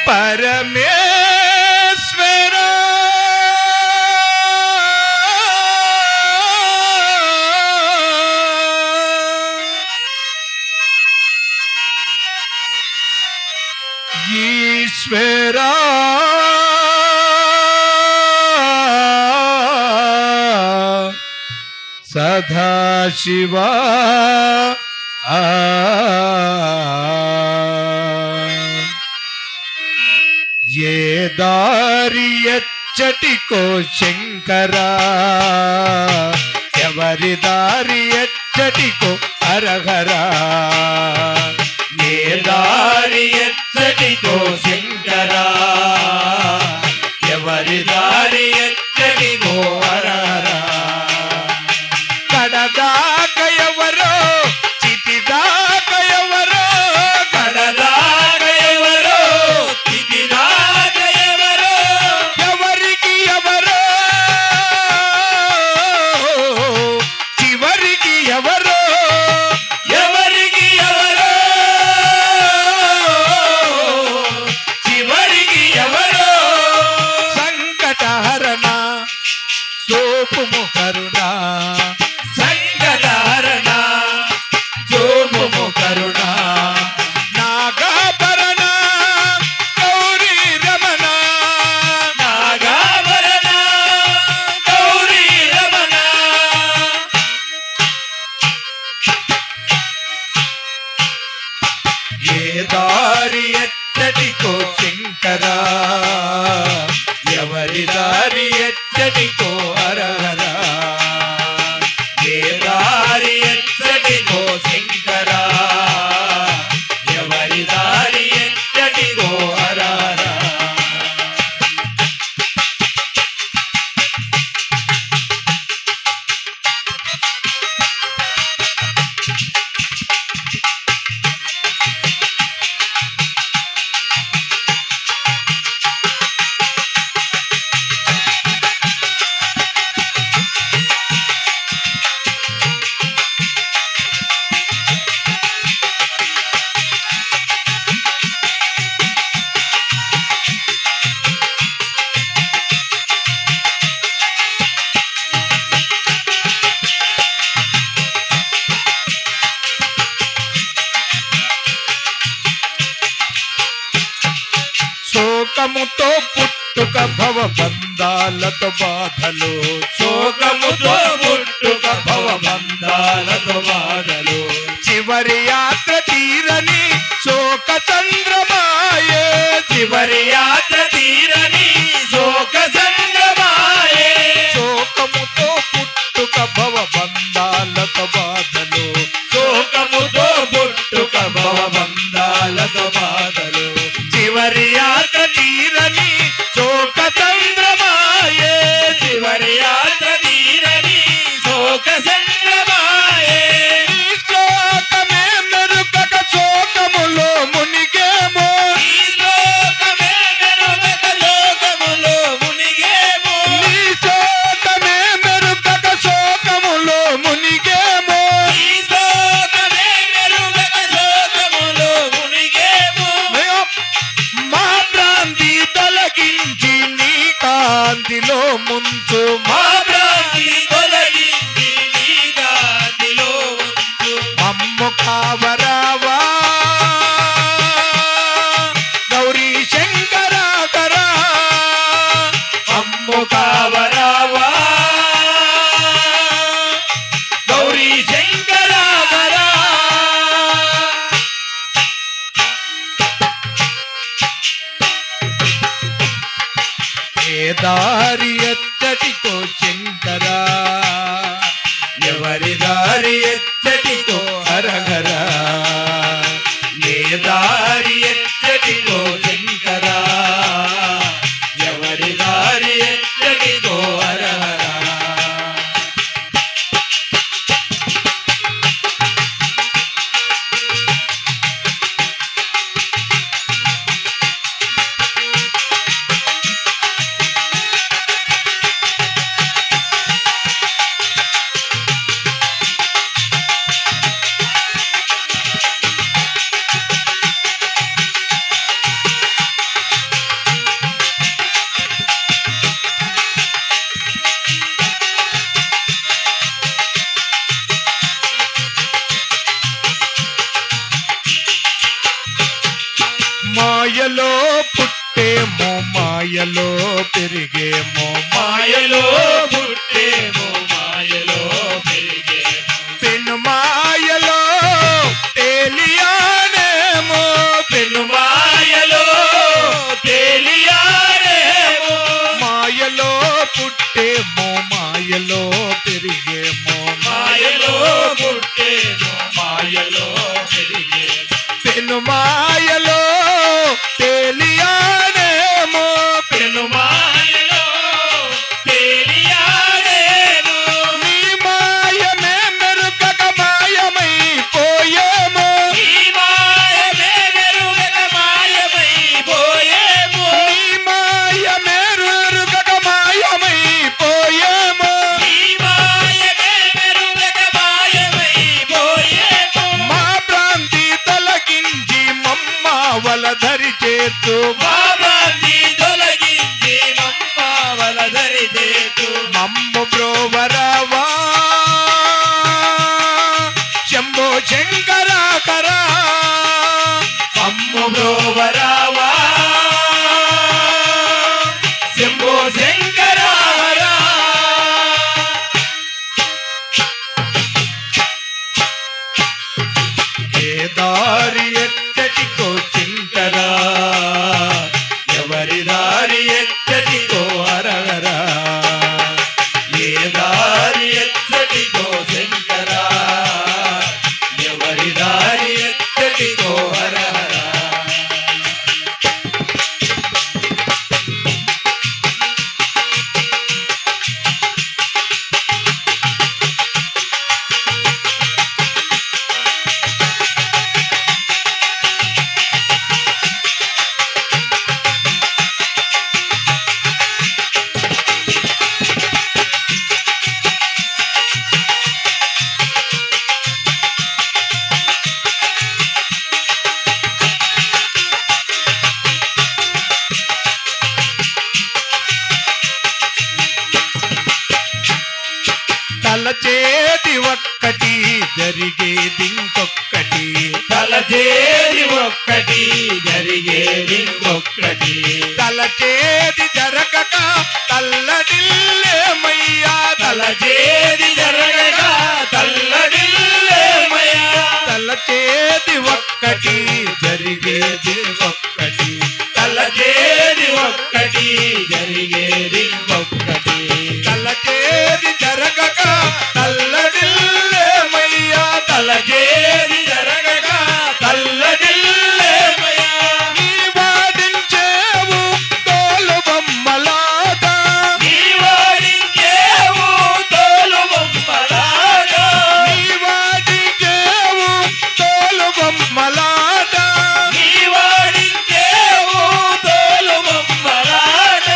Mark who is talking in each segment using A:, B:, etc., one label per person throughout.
A: పరమేశ్వర ఈశ్వర సదాశివ ఏ దారి ఎచ్చటికో శంకరా ఎవరి దారి ఎచ్చటికో హరహరా ఏ దారి ఎచ్చటికో శంకరా ఎవరి దారి ఎచ్చటికో హరహరా కడదాక ఎవరో చితిదాక ఎవరో కడదాక ఎవరో చితిదాక ఎవరో ఎవరికి ఎవరో చివరికి ఎవరో ఎవరికి ఎవరో చివరికి ఎవరో సంకటహరణ సోపుము కరుణ సంకటహరణ సోపుము కరుణ నాగాభరణ గౌరీ రమణ నాగాభరణ గౌరీ రమణ ఏ దారి ఎచ్చటికో శంకరా ఎవరి దారి ఎచ్చటికో హరహరా ఏ దారి ఎచ్చటికో శంకరా ఎవరి దారి ఎచ్చటికో హరహరా శోకముతో పుట్టుక భవ బంధాలతో బాధలు శోకముతో పుట్టుక భవ బంధాలతో బాధలు చివరి యాత్ర తీరని శోక చంద్రమాయే చివరి యాత్ర తీరని శోక చంద్రమాయే శోకముతో పుట్టుక భవ బంధాలతో బాధలు శోకముతో పుట్టుక భవ బంధాలతో బాధలు చివరి యాత్ర తీరని శోక చంద్రమాయే చివరి యాత్ర తీరని శోక చంద్రమాయే ఈ శ్లోకమే మెరుగక శోకములో మునిగేమో ఈ శ్లోకమే మెరుగక శోకములో మునిగేమో ఈ శ్లోకమే మెరుగక శోకములో మునిగేమో ఈ శ్లోకమే మెరుగక శోకములో మునిగేమో మా భ్రాంతి తొలగించి నీ కాంతిలో ముంచు మా భ్రాంతి తొలగించి నీ కాంతిలో ముంచు అమ్ము కావరావా గౌరీ శంకరాకరా అమ్ము కావరావా గౌరీ శంకరాకరా ఏ దారి ఎచ్చటికో శంకరా ఎవరి దారి ఎచ్చటికో హరహరా ఏ దారి ఎచ్చటికో శంకరా ఎవరి దారి ఎచ్చటికో హరహరా
B: మాయలో పుట్టేమో మాయలో పెరిగేమో
A: మాయలో పుట్టేమో మాయలో పెరిగేమో
B: పెను మాయలో తేలియానేమో
A: పెను మాయలో తేలియారేమో
B: మాయలో పుట్టేమో మాయలో పెరిగేమో
A: మాయలో పుట్టేమో మాయలో పెరిగేమో
B: పెను మాయలో తేలియానేమో
A: పెను మాయలో తేలియారేమో
B: నీ మాయమే మెరుగక మాయమైపోయేమో
A: ఈ మాయమే మెరుగక మాయమైపోయేమో
B: నీ మాయమే మెరుగక మాయమైపోయేమో
A: ఈ మాయమే మెరుగక మాయమైపోయేమో
B: మా భ్రాంతి తొలగించి మమ్మ వలధరి చేర్చు
A: బాబాని తొలగించి మమ్మ వలదరి చేతు
B: మమ్ము బ్రోవరావా శంభో శంకరాకరా
A: అమ్ము బ్రోవరావా శంభో శంకరారా
B: ఏ దారి ఎచ్చటికో శంకరా
A: ఎవరి దారి ఎచ్చటికో హరహరా ఏ దారి ఎచ్చటికో శంకరా ఎవరి దారి ఎచ్చటికో హరహరా
B: తలచేది ఒక్కటి జరిగేది ఇంకొక్కటి
A: తలచేది ఒక్కటి జరిగేది ఇంకొక్కటి
B: తలచేది జరగక తల్లడిల్లేమయ్యా
A: తలచేది జరగక తల్లడిల్లేమయ్యా
B: తలచేది ఒక్కటి జరిగేది ఒక్కటి
A: తలచేది ఒక్కటి జరిగేది ఇంకొక్కటి
B: తలచేది జరగక తల్లడిల్లేమయ్యా
A: తలచేది జరగక తల్లడిల్లేమయ్యా
B: నీ వాడించేవు తోలు బొమ్మలాట
A: నీ వాడించేవు తోలు బొమ్మలాట
B: నీ వాడించేవు తోలు బొమ్మలాట
A: నీ వాడించేవు తోలు బొమ్మలాట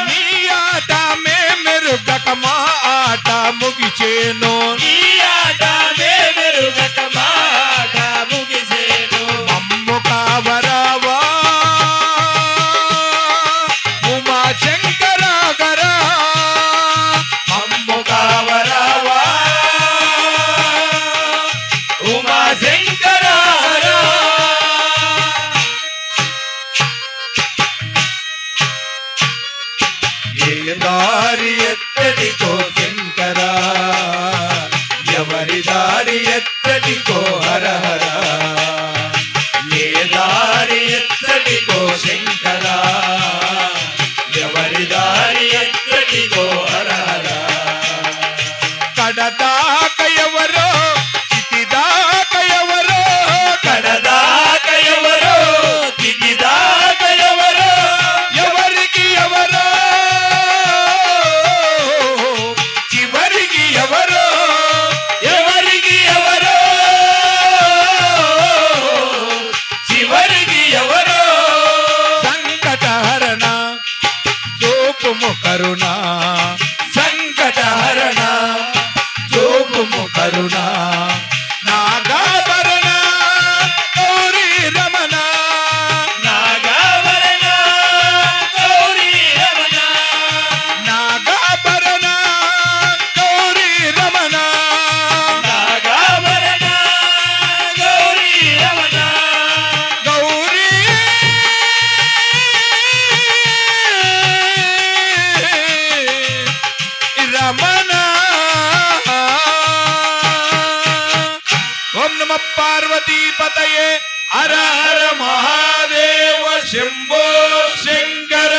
B: నీ ఆట మే మెరుగక మా ఆట ముగిచేను
A: నీ ఆట మెరుగక మాట ముగిసేను
B: మమ్ము కావరావా ఉమా శంకరాగరా
A: అమ్ము కావరావా ఉమా శంకరారా
B: ఏ దారి ఎత్తడికో శంకరా
A: ఎవరి దారి ఎత్తడికో హరహరా ఏ దారి ఎత్తడికో శంకరా ఎవరి దారి ఎత్తడికో హరహరా
B: కడదాక ఎవరో చితిదాక ఎవరో
A: కడదాక ఎవరో తిగిదాక ఎవరో
B: ఎవరికి ఎవరో చివరికి ఎవరో
A: ఎవరికి ఎవరో చివరికి ఎవరో
B: సంకటహరణ చూపుము కరుణ
A: సంకటహరణ చూపు
B: ఓం నమ పార్వతీ పతయే హర హర మహాదేవ శంభో శంకర